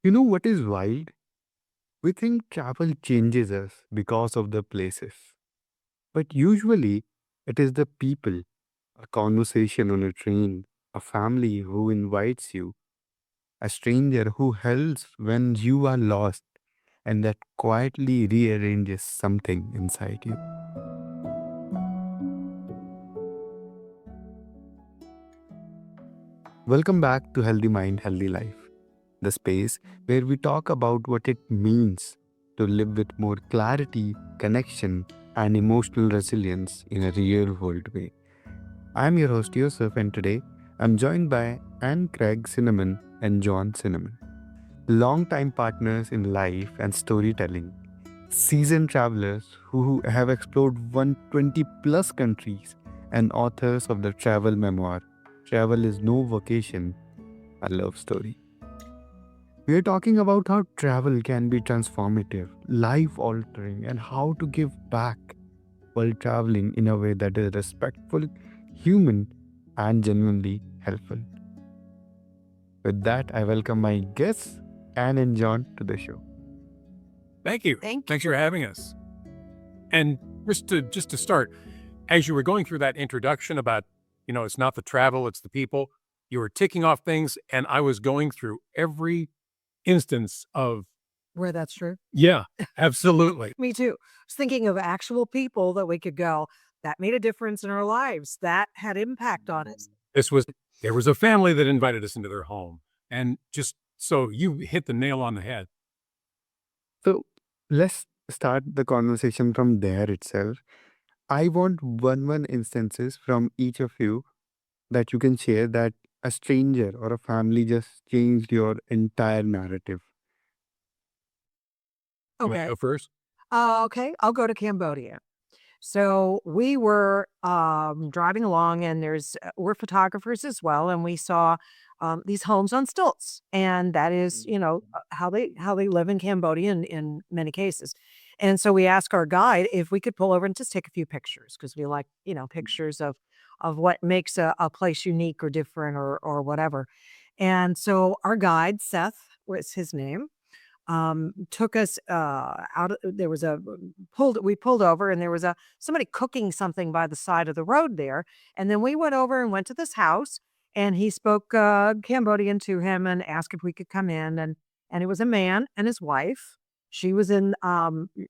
You know what is wild? We think travel changes us because of the places, but usually it is the people, a conversation on a train, a family who invites you, a stranger who helps when you are lost, and that quietly rearranges something inside you. Welcome back to Healthy Mind, Healthy Life, the space where we talk about what it means to live with more clarity, connection, and emotional resilience in a real world way. I'm your host Yusuf, and today I'm joined by Anne Craig Cinnamon and John Cinnamon, longtime partners in life and storytelling, seasoned travelers who have explored 120 plus countries, and authors of the travel memoir Travel is No Vacation, a Love Story. We are talking about how travel can be transformative, life altering, and how to give back while traveling in a way that is respectful, human, and genuinely helpful. With that, I welcome my guests, Anne and John, to the show. Thank you. Thank Thanks for having us. And just to start, as you were going through that introduction about, it's not the travel, it's the people, you were ticking off things, and I was going through every instance of, where that's true. yeah, absolutely. Me too. I was thinking of actual people that we could go that made a difference in our lives, that had impact on us. This was, there was a family that invited us into their home. And just so you hit the nail on the head. So let's start the conversation from there itself. I want one instances from each of you that you can share that a stranger or a family just changed your entire narrative. You want to Okay. go first? Okay, I'll go to Cambodia. So we were driving along, and we're photographers as well, and we saw these homes on stilts, and that is, how they live in Cambodia in many cases. And so we asked our guide if we could pull over and just take a few pictures because we like, pictures of what makes a place unique or different or whatever. And so our guide, Seth was his name, took us out. There was a pulled. We pulled over, and there was a somebody cooking something by the side of the road there. And then we went over and went to this house, and he spoke Cambodian to him and asked if we could come in. And it was a man and his wife. She was in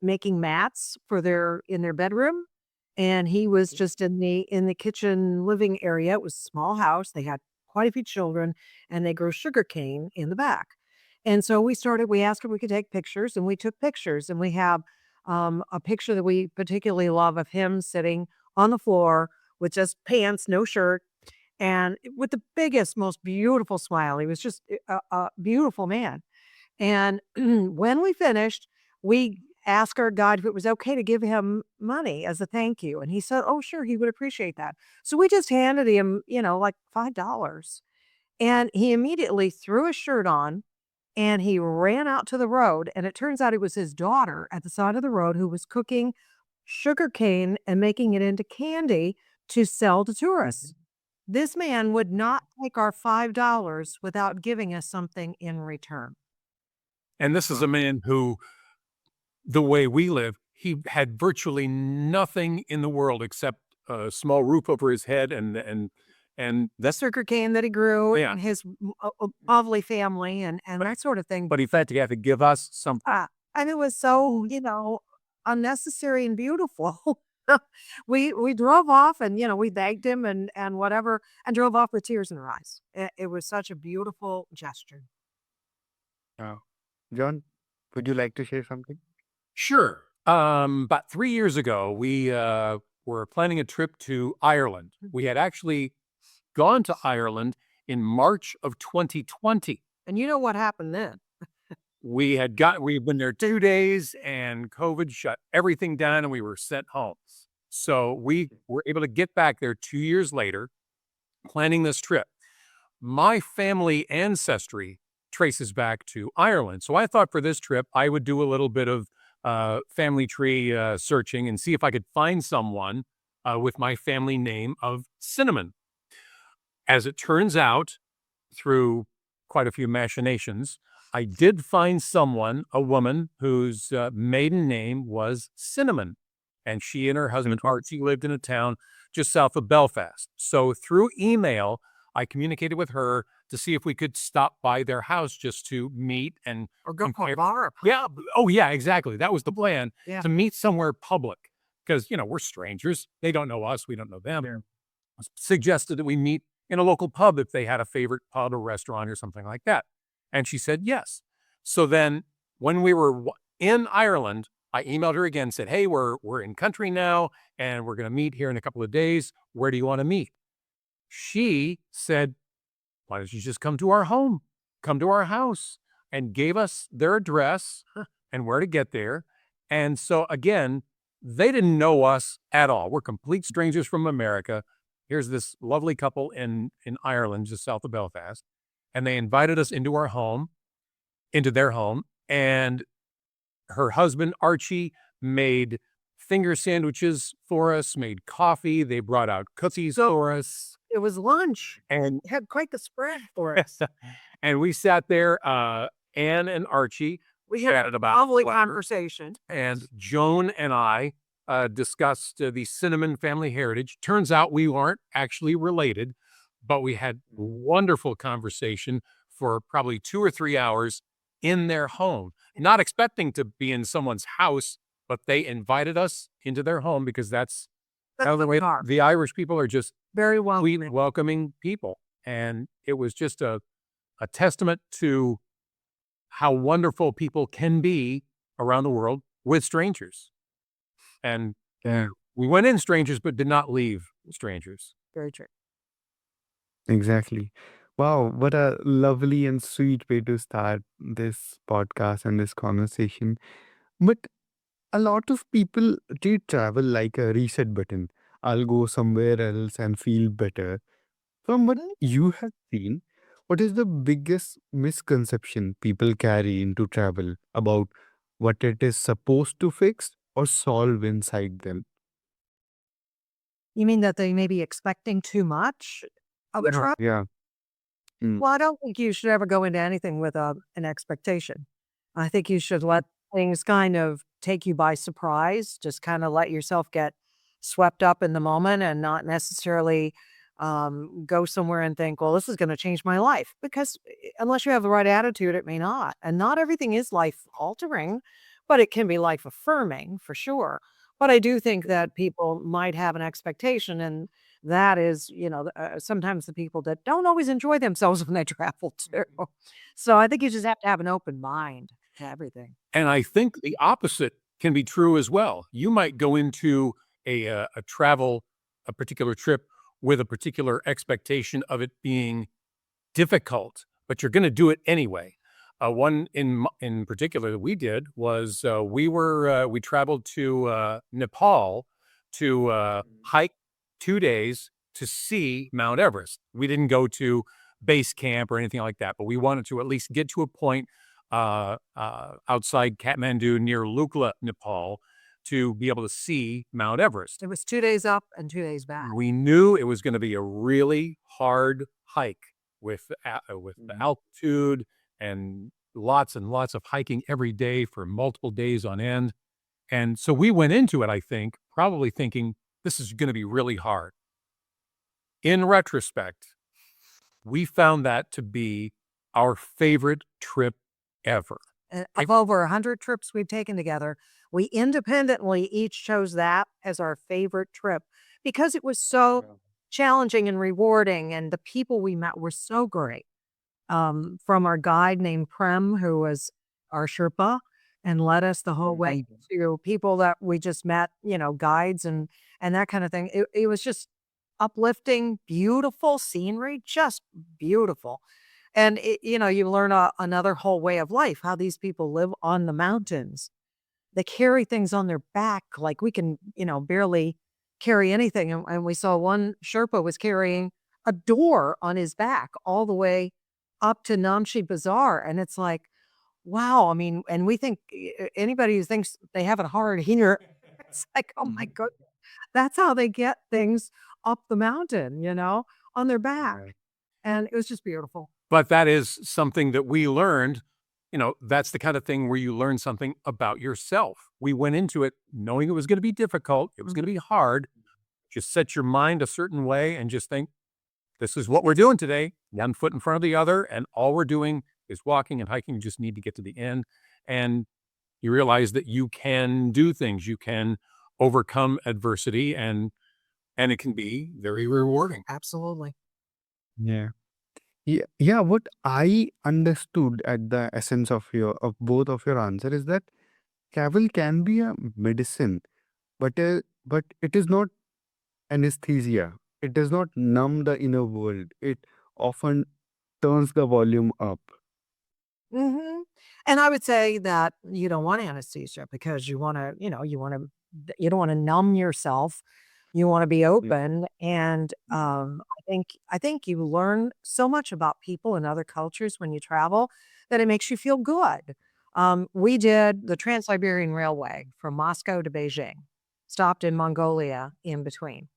making mats for their bedroom, and he was just in the kitchen living area. It was a small house. They had quite a few children, and they grow sugar cane in the back. And so we asked if we could take pictures, and we took pictures, and we have a picture that we particularly love of him sitting on the floor with just pants, no shirt, and with the biggest, most beautiful smile. He was just a beautiful man. And when we finished, we asked our guide if it was okay to give him money as a thank you. And he said, oh, sure, he would appreciate that. So we just handed him, like $5. And he immediately threw his shirt on and he ran out to the road. And it turns out it was his daughter at the side of the road who was cooking sugar cane and making it into candy to sell to tourists. This man would not take our $5 without giving us something in return. And this is a man who, the way we live, he had virtually nothing in the world except a small roof over his head and The sugar cane that he grew Yeah. and his lovely family and that sort of thing. but he felt he had to give us something. And it was so, unnecessary and beautiful. We drove off and, we thanked him and whatever, and drove off with tears in our eyes. It was such a beautiful gesture. Uh, John, would you like to share something? Sure. About 3 years ago, we were planning a trip to Ireland. We had actually gone to Ireland in March of 2020. And you know what happened then? We'd been there 2 days and COVID shut everything down and we were sent home. So we were able to get back there 2 years later, planning this trip. My family ancestry traces back to Ireland. So I thought for this trip, I would do a little bit of family tree searching and see if I could find someone with my family name of Cinnamon. As it turns out, through quite a few machinations, I did find a woman whose maiden name was Cinnamon, and she and her husband Archie lived in a town just south of Belfast. So through email, I communicated with her to see if we could stop by their house just to meet and Or go to a compare. bar. Yeah. Oh, yeah, exactly. That was the plan, Yeah. to meet somewhere public because, we're strangers. They don't know us. We don't know them. Yeah. Suggested that we meet in a local pub if they had a favorite pub or restaurant or something like that. And she said yes. So then when we were in Ireland, I emailed her again, said, hey, we're in country now and we're going to meet here in a couple of days. Where do you want to meet? She said, why don't you just come to our home, come to our house, and gave us their address and where to get there. And so again, they didn't know us at all. We're complete strangers from America. Here's this lovely couple in Ireland, just south of Belfast. And they invited us into their home. And her husband, Archie, made finger sandwiches for us, made coffee. They brought out cookies for us. It was lunch. And It had quite the spread for us. and we sat there, Anne and Archie. We had chatted a about lovely weather. conversation. And Joan and I discussed the Cinnamon family heritage. Turns out we aren't actually related, but we had wonderful conversation for probably 2 or 3 hours in their home, not expecting to be in someone's house, but they invited us into their home because that's That's the way bizarre. the Irish people are, just Very sweet, welcoming. welcoming people. And it was just a testament to how wonderful people can be around the world with strangers. And we went in strangers, but did not leave strangers. Very true. Exactly. Wow, what a lovely and sweet way to start this podcast and this conversation. But a lot of people treat travel like a reset button. I'll go somewhere else and feel better. From what you have seen, what is the biggest misconception people carry into travel about what it is supposed to fix or solve inside them? You mean that they may be expecting too much of a trip? Yeah. Mm. Well, I don't think you should ever go into anything with an expectation. I think you should let things kind of take you by surprise, just kind of let yourself get swept up in the moment and not necessarily go somewhere and think, well, this is going to change my life. Because unless you have the right attitude, it may not. And not everything is life altering, but it can be life affirming for sure. But I do think that people might have an expectation, and that is, sometimes the people that don't always enjoy themselves when they travel too. So I think you just have to have an open mind to everything. And I think the opposite can be true as well. You might go into a particular trip with a particular expectation of it being difficult, but you're going to do it anyway. One in particular that we did was we traveled to Nepal to hike 2 days to see Mount Everest. We didn't go to base camp or anything like that, but we wanted to at least get to a point outside Kathmandu near Lukla, Nepal, to be able to see Mount Everest. It was 2 days up and 2 days back. We knew it was going to be a really hard hike with the altitude and lots of hiking every day for multiple days on end. And so we went into it, I think, probably thinking this is going to be really hard. In retrospect, we found that to be our favorite trip ever. Of over 100 trips we've taken together, we independently each chose that as our favorite trip because it was so challenging and rewarding, and the people we met were so great. From our guide named Prem, who was our Sherpa and led us the whole way, to people that we just met, guides and that kind of thing. It was just uplifting, beautiful scenery, just beautiful. And you learn another whole way of life, how these people live on the mountains. They carry things on their back like we can, barely carry anything. And we saw one Sherpa was carrying a door on his back all the way up to Namche Bazaar. And it's like, wow. I mean, and we think anybody who thinks they have it hard here, it's like, oh my goodness, that's how they get things up the mountain, on their back. And it was just beautiful. But that is something that we learned, that's the kind of thing where you learn something about yourself. We went into it knowing it was going to be difficult. It was going to be hard. Just set your mind a certain way and just think, this is what we're doing today. One foot in front of the other. And all we're doing is walking and hiking. You just need to get to the end. And you realize that you can do things. You can overcome adversity and it can be very rewarding. Absolutely. Yeah. Yeah, what I understood at the essence of both of your answer is that travel can be a medicine, but it is not anesthesia. It does not numb the inner world. It often turns the volume up. Mhm. And I would say that you don't want anesthesia because you don't wanna numb yourself. You wanna be Mm, open, and, I think you learn so much about people and other cultures when you travel that it makes you feel good. We did the Trans-Siberian Railway from Moscow to Beijing, stopped in Mongolia in between,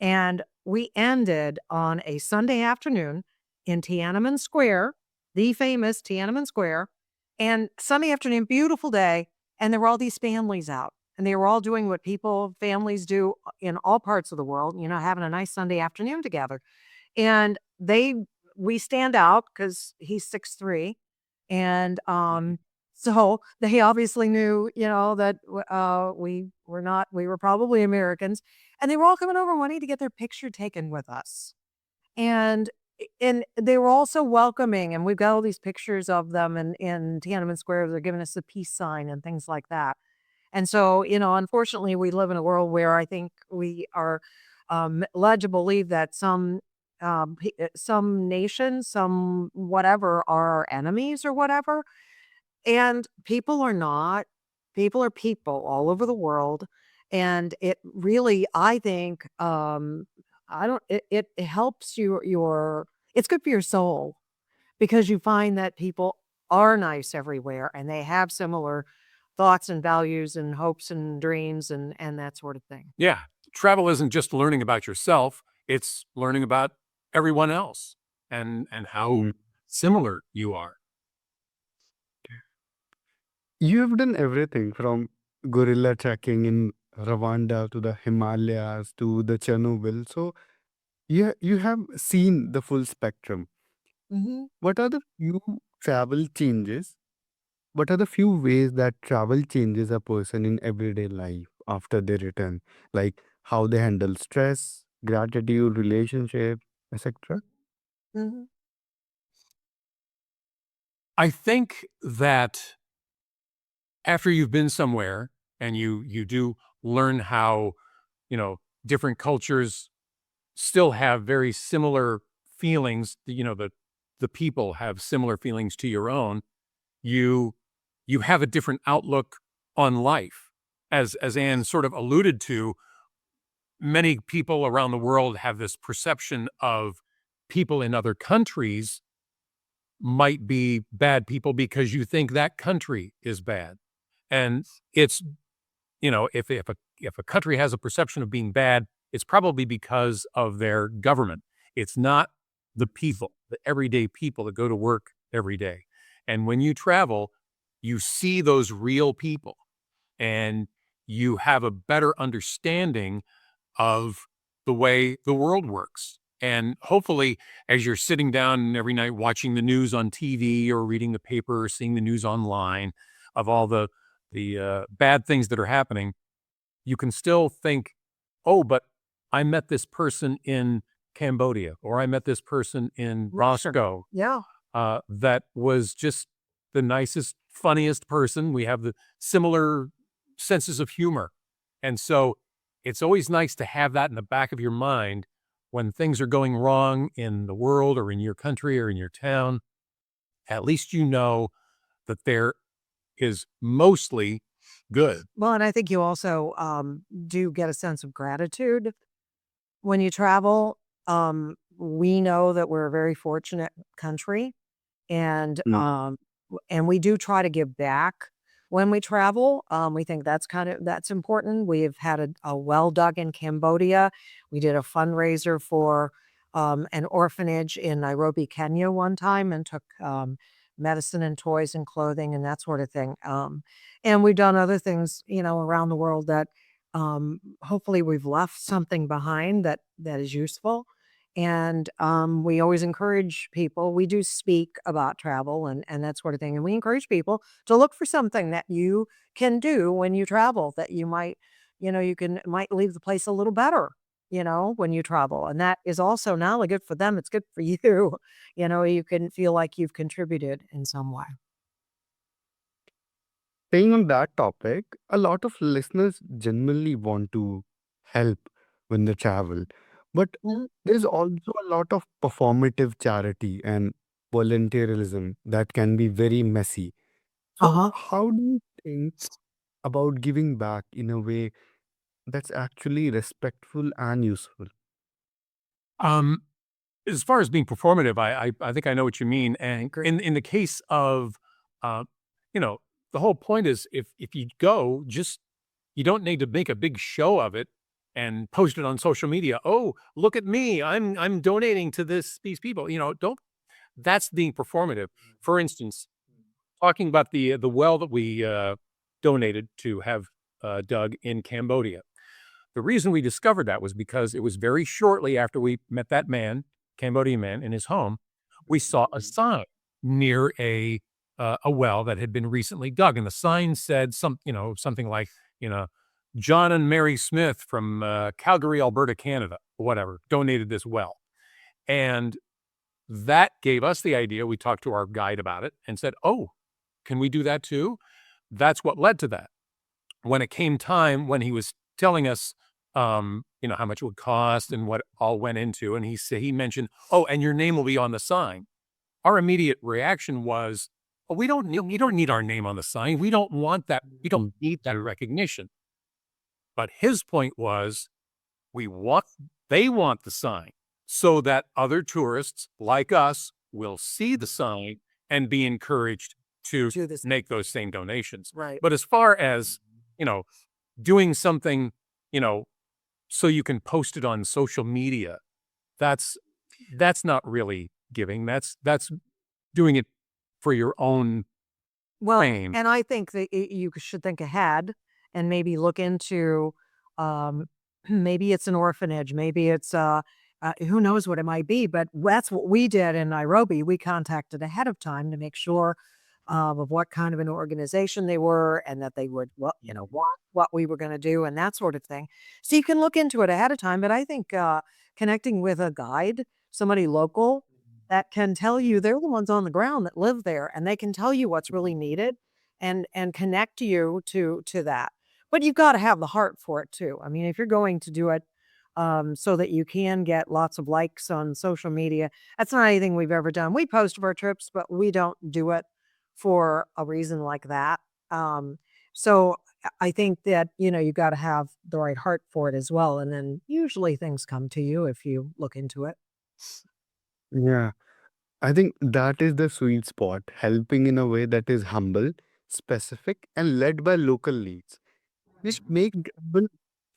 and we ended on a Sunday afternoon in Tiananmen Square, the famous Tiananmen Square, and Sunday afternoon, beautiful day, and there were all these families out, and they were all doing what families do in all parts of the world, having a nice Sunday afternoon together. And we stand out because he's 6'3", and, so they obviously knew, that we were probably Americans, and they were all coming over wanting to get their picture taken with us. And and they were all so welcoming, and we've got all these pictures of them in Tiananmen Square. They're giving us the peace sign and things like that. And so, unfortunately, we live in a world where I think we are led to believe that some nations, some whatever, are our enemies or whatever. And people are not. People are people all over the world. And it really, I think, I don't, it helps it's good for your soul because you find that people are nice everywhere and they have similar thoughts and values and hopes and dreams and that sort of thing. Yeah. Travel isn't just learning about yourself, it's learning about everyone else and how mm. similar you are. You have done everything from gorilla trekking in Rwanda to the Himalayas to the Chernobyl. So you have seen the full spectrum. Mhm. What are the few travel changes? What are the few ways that travel changes a person in everyday life after they return? Like how they handle stress, gratitude, relationship, etc. Mhm. I think that after you've been somewhere and you do learn how, you know, different cultures still have very similar feelings, the people have similar feelings to your own, you you have a different outlook on life. As Anne sort of alluded to, many people around the world have this perception of people in other countries might be bad people because you think that country is bad. And it's, if a country has a perception of being bad, it's probably because of their government. It's not the people, the everyday people that go to work every day. And when you travel, you see those real people and you have a better understanding of the way the world works. And hopefully, as you're sitting down every night watching the news on TV or reading the paper or seeing the news online of all the bad things that are happening, you can still think, "Oh, but I met this person in Cambodia, or I met this person in Russia. Moscow Yeah. that was just the nicest, funniest person. We have the similar senses of humor." And so it's always nice to have that in the back of your mind when things are going wrong in the world or in your country or in your town. At least you know that there is mostly good. Well, and I think you also do get a sense of gratitude when you travel. We know that we're a very fortunate country, and Mm, we do try to give back when we travel. We think that's important. We've had a well dug in Cambodia. We did a fundraiser for an orphanage in Nairobi, Kenya, one time, and took medicine and toys and clothing and that sort of thing. And we've done other things, around the world that hopefully we've left something behind that is useful. And we always encourage people. We do speak about travel and that sort of thing. And we encourage people to look for something that you can do when you travel that you might, might leave the place a little better, when you travel. And that is also not only good for them, it's good for you. You can feel like you've contributed in some way. Staying on that topic, a lot of listeners genuinely want to help when they travel, but Mhm. there's also a lot of performative charity and volunteerism that can be very messy. So, Uh-huh. how do you think about giving back in a way that's actually respectful and useful? Um, as far as being performative, I think I know what you mean. And Agree. in the case of, uh, you know, the whole point is if you go, just you don't need to make a big show of it and post it on social media. Oh, look at me! I'm donating to these people. Don't. That's being performative. For instance, talking about the well that we donated to have dug in Cambodia. The reason we discovered that was because it was very shortly after we met that man, Cambodian man, in his home. We saw a sign near a well that had been recently dug, and the sign said something like, you know, John and Mary Smith from Calgary, Alberta, Canada, whatever, donated this well, and that gave us the idea. We talked to our guide about it and said, "Oh, can we do that too?" That's what led to that. When it came time when he was telling us, how much it would cost and what all went into, and he mentioned, "Oh, and your name will be on the sign." Our immediate reaction was, "Oh, we don't need our name on the sign. We don't want that. We don't need that recognition." But his point was, we want they want the sign so that other tourists like us will see the sign and be encouraged to Do this. make those same donations. Right. But as far as, you know, doing something, you know, so you can post it on social media, that's that's not really giving. That's doing it for your own Well, fame. and I think that you should think ahead and maybe look into, um, maybe it's an orphanage, maybe it's who knows what it might be, but that's what we did in Nairobi. We contacted ahead of time to make sure of what kind of an organization they were and that they would, want what we were going to do and that sort of thing. So you can look into it ahead of time. But I think connecting with a guide, somebody local, that can tell you they're the ones on the ground that live there, and they can tell you what's really needed and connect you to that. But you've gotta have the heart for it too. I mean, if you're going to do it, so that you can get lots of likes on social media, that's not anything we've ever done. We post of our trips, but we don't do it for a reason like that. So I think that, you gotta have the right heart for it as well, and then usually things come to you if you look into it. Yeah. I think that is the sweet spot, helping in a way that is humble, specific, and led by local needs, which make travel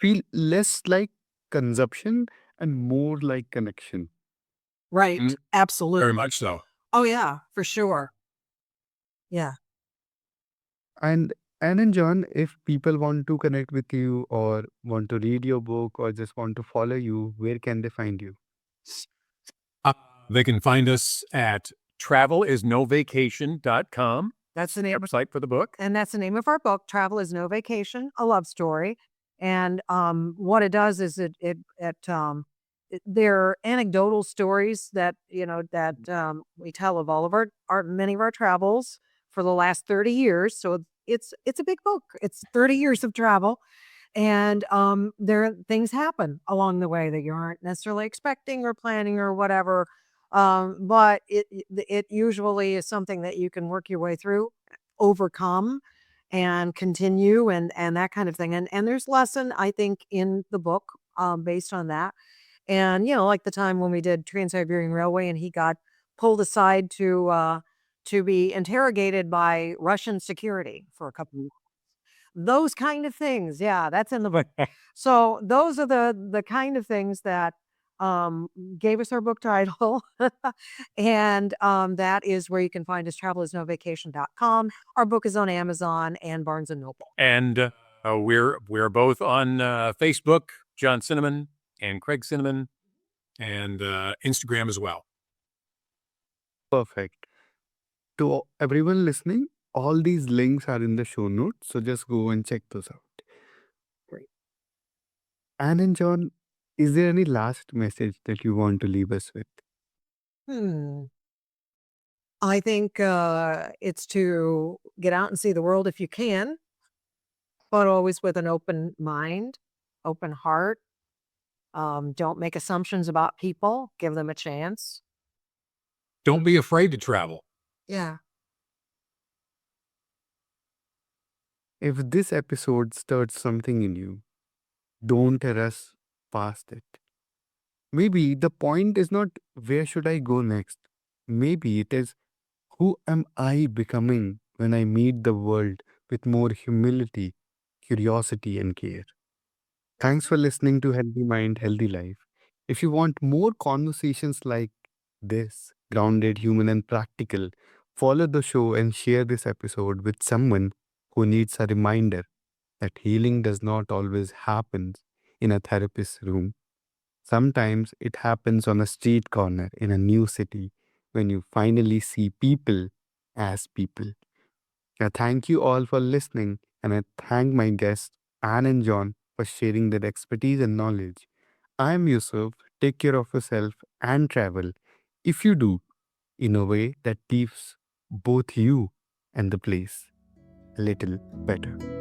feel less like consumption and more like connection. Right. Mm, very Absolutely. much so. Oh, yeah, for sure. Yeah. And then John, if people want to connect with you or want to read your book or just want to follow you, where can they find you? Uh, they can find us at travelisnovacation.com. That's the name of Website for the book. and that's the name of our book, Travel is No Vacation: A Love Story. And, what it does is they're anecdotal stories that, we tell of all of our many of our travels for the last 30 years. So it's a big book. It's 30 years of travel. And, there things happen along the way that you aren't necessarily expecting or planning or whatever. But it usually is something that you can work your way through, overcome, and continue and that kind of thing. And there's lesson, I think, in the book, based on that. And, like the time when we did Trans-Siberian Railway and he got pulled aside to be interrogated by Russian security for a couple those kind of things, yeah, that's in the book. So, those are the kind of things that, gave us our book title. And that is where you can find us, travelisnovacation.com. Our book is on Amazon and Barnes and Noble. And we're both on Facebook, John Cinnamon and Craig Cinnamon, and Instagram as well. Perfect. To everyone listening, all these links are in the show notes, so just go and check those out. Great. Anne and John, is there any last message that you want to leave us with? Hmm. I think it's to get out and see the world if you can, but always with an open mind, open heart. Don't make assumptions about people. Give them a chance. Don't be afraid to travel. Yeah. If this episode stirred something in you, don't rush past it. Maybe the point is not where should I go next. Maybe it is who am I becoming when I meet the world with more humility, curiosity, and care. Thanks for listening to Healthy Mind, Healthy Life. If you want more conversations like this, grounded, human, and practical, follow the show and share this episode with someone who needs a reminder that healing does not always happen in a therapist's room. Sometimes it happens on a street corner in a new city when you finally see people as people. I thank you all for listening, and I thank my guests, Anne and John, for sharing their expertise and knowledge. I'm Yusuf. Take care of yourself and travel, if you do, in a way that leaves both you and the place a little better.